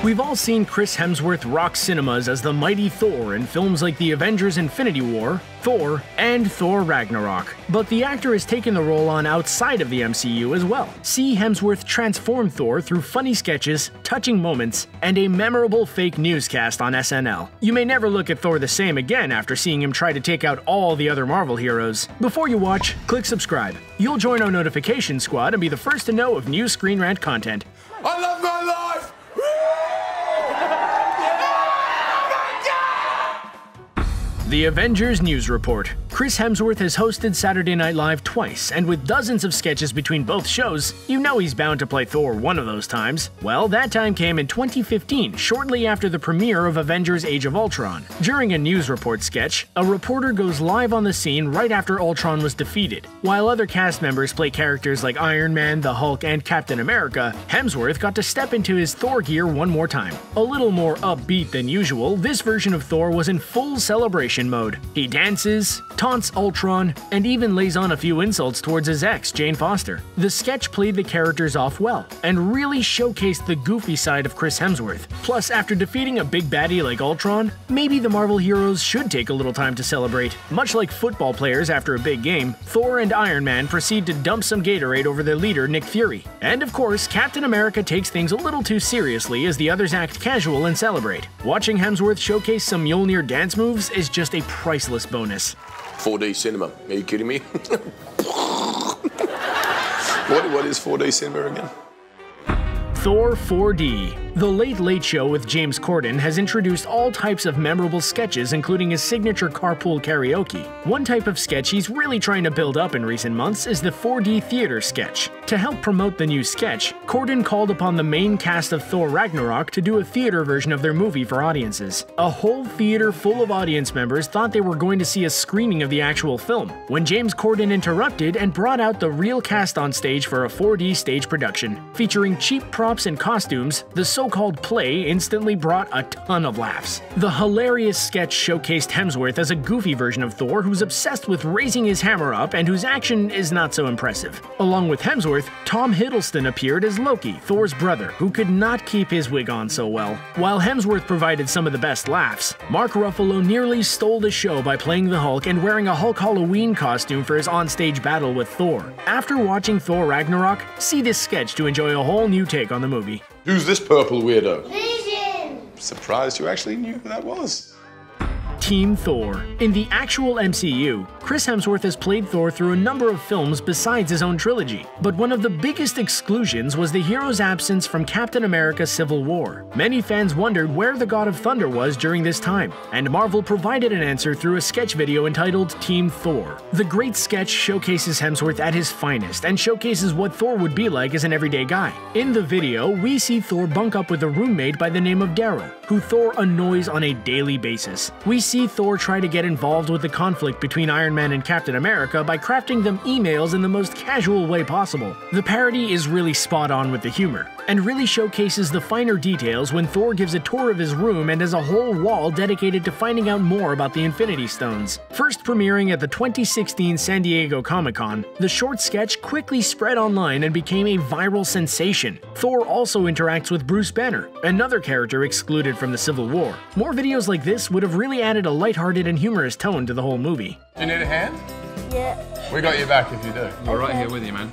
We've all seen Chris Hemsworth rock cinemas as the mighty Thor in films like The Avengers: Infinity War, Thor, and Thor: Ragnarok. But the actor has taken the role on outside of the MCU as well. See Hemsworth transform Thor through funny sketches, touching moments, and a memorable fake newscast on SNL. You may never look at Thor the same again after seeing him try to take out all the other Marvel heroes. Before you watch, click subscribe. You'll join our notification squad and be the first to know of new Screen Rant content. I love my life! The Avengers News Report. Chris Hemsworth has hosted Saturday Night Live twice, and with dozens of sketches between both shows, you know he's bound to play Thor one of those times. Well, that time came in 2015, shortly after the premiere of Avengers: Age of Ultron. During a news report sketch, a reporter goes live on the scene right after Ultron was defeated. While other cast members play characters like Iron Man, the Hulk, and Captain America, Hemsworth got to step into his Thor gear one more time. A little more upbeat than usual, this version of Thor was in full celebration mode. He dances, taunts Ultron, and even lays on a few insults towards his ex, Jane Foster. The sketch played the characters off well, and really showcased the goofy side of Chris Hemsworth. Plus, after defeating a big baddie like Ultron, maybe the Marvel heroes should take a little time to celebrate. Much like football players after a big game, Thor and Iron Man proceed to dump some Gatorade over their leader, Nick Fury. And of course, Captain America takes things a little too seriously as the others act casual and celebrate. Watching Hemsworth showcase some Mjolnir dance moves is just a priceless bonus. 4D cinema. Are you kidding me? What is 4D cinema again? Thor 4D. The Late Late Show with James Corden has introduced all types of memorable sketches, including his signature carpool karaoke. One type of sketch he's really trying to build up in recent months is the 4D theater sketch. To help promote the new sketch, Corden called upon the main cast of Thor: Ragnarok to do a theater version of their movie for audiences. A whole theater full of audience members thought they were going to see a screening of the actual film, when James Corden interrupted and brought out the real cast on stage for a 4D stage production. Featuring cheap props and costumes, the so-called play instantly brought a ton of laughs. The hilarious sketch showcased Hemsworth as a goofy version of Thor who's obsessed with raising his hammer up and whose action is not so impressive. Along with Hemsworth, Tom Hiddleston appeared as Loki, Thor's brother, who could not keep his wig on so well. While Hemsworth provided some of the best laughs, Mark Ruffalo nearly stole the show by playing the Hulk and wearing a Hulk Halloween costume for his onstage battle with Thor. After watching Thor: Ragnarok, see this sketch to enjoy a whole new take on the movie. Who's this purple weirdo? Vision! Surprised you actually knew who that was. Team Thor. In the actual MCU, Chris Hemsworth has played Thor through a number of films besides his own trilogy, but one of the biggest exclusions was the hero's absence from Captain America: Civil War. Many fans wondered where the God of Thunder was during this time, and Marvel provided an answer through a sketch video entitled Team Thor. The great sketch showcases Hemsworth at his finest and showcases what Thor would be like as an everyday guy. In the video, we see Thor bunk up with a roommate by the name of Daryl, who Thor annoys on a daily basis. We see Thor try to get involved with the conflict between Iron Man and Captain America by crafting them emails in the most casual way possible. The parody is really spot on with the humor, and really showcases the finer details when Thor gives a tour of his room and has a whole wall dedicated to finding out more about the Infinity Stones. First premiering at the 2016 San Diego Comic-Con, the short sketch quickly spread online and became a viral sensation. Thor also interacts with Bruce Banner, another character excluded from the Civil War. More videos like this would have really added a lighthearted and humorous tone to the whole movie. Do you need a hand? Yeah. We got your back if you do. We're right here with you, man.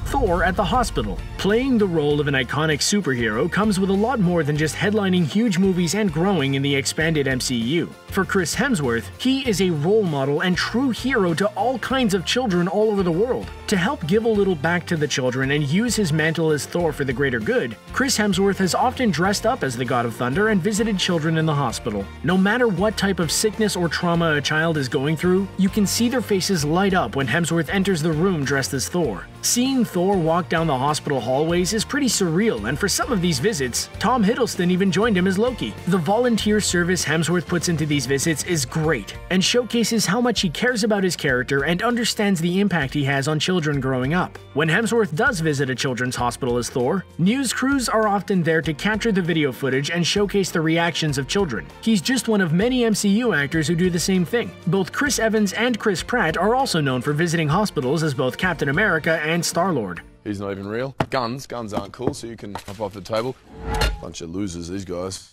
Thor at the hospital. Playing the role of an iconic superhero comes with a lot more than just headlining huge movies and growing in the expanded MCU. For Chris Hemsworth, he is a role model and true hero to all kinds of children all over the world. To help give a little back to the children and use his mantle as Thor for the greater good, Chris Hemsworth has often dressed up as the God of Thunder and visited children in the hospital. No matter what type of sickness or trauma a child is going through, you can see their faces light up when Hemsworth enters the room dressed as Thor. Seeing Thor walk down the hospital hallways is pretty surreal, and for some of these visits, Tom Hiddleston even joined him as Loki. The volunteer service Hemsworth puts into these visits is great, and showcases how much he cares about his character and understands the impact he has on children growing up. When Hemsworth does visit a children's hospital as Thor, news crews are often there to capture the video footage and showcase the reactions of children. He's just one of many MCU actors who do the same thing. Both Chris Evans and Chris Pratt are also known for visiting hospitals as both Captain America and Star-Lord. He's not even real. Guns aren't cool, so you can hop off the table. Bunch of losers, these guys.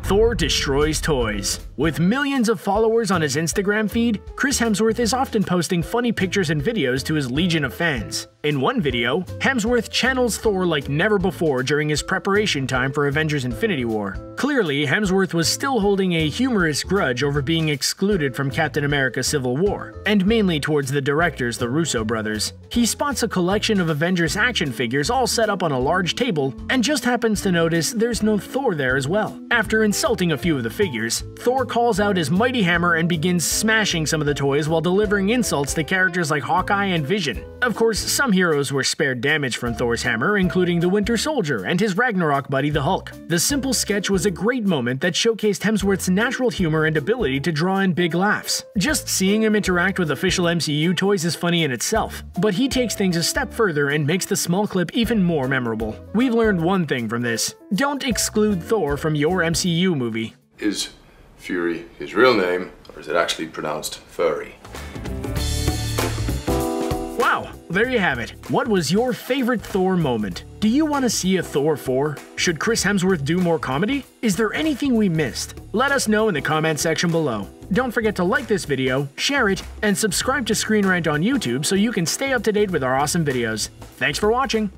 Thor destroys toys. With millions of followers on his Instagram feed, Chris Hemsworth is often posting funny pictures and videos to his legion of fans. In one video, Hemsworth channels Thor like never before during his preparation time for Avengers Infinity War. Clearly, Hemsworth was still holding a humorous grudge over being excluded from Captain America Civil War, and mainly towards the directors, the Russo brothers. He spots a collection of Avengers action figures all set up on a large table, and just happens to notice there's no Thor there as well. After insulting a few of the figures, Thor calls out his mighty hammer and begins smashing some of the toys while delivering insults to characters like Hawkeye and Vision. Of course, some heroes were spared damage from Thor's hammer, including the Winter Soldier and his Ragnarok buddy the Hulk. The simple sketch was a great moment that showcased Hemsworth's natural humor and ability to draw in big laughs. Just seeing him interact with official MCU toys is funny in itself, but he takes things a step further and makes the small clip even more memorable. We've learned one thing from this: don't exclude Thor from your MCU movie. Is Fury his real name, or is it actually pronounced furry? Wow, there you have it. What was your favorite Thor moment? Do you want to see a Thor 4? Should Chris Hemsworth do more comedy? Is there anything we missed? Let us know in the comment section below. Don't forget to like this video, share it, and subscribe to Screen Rant on YouTube so you can stay up to date with our awesome videos. Thanks for watching!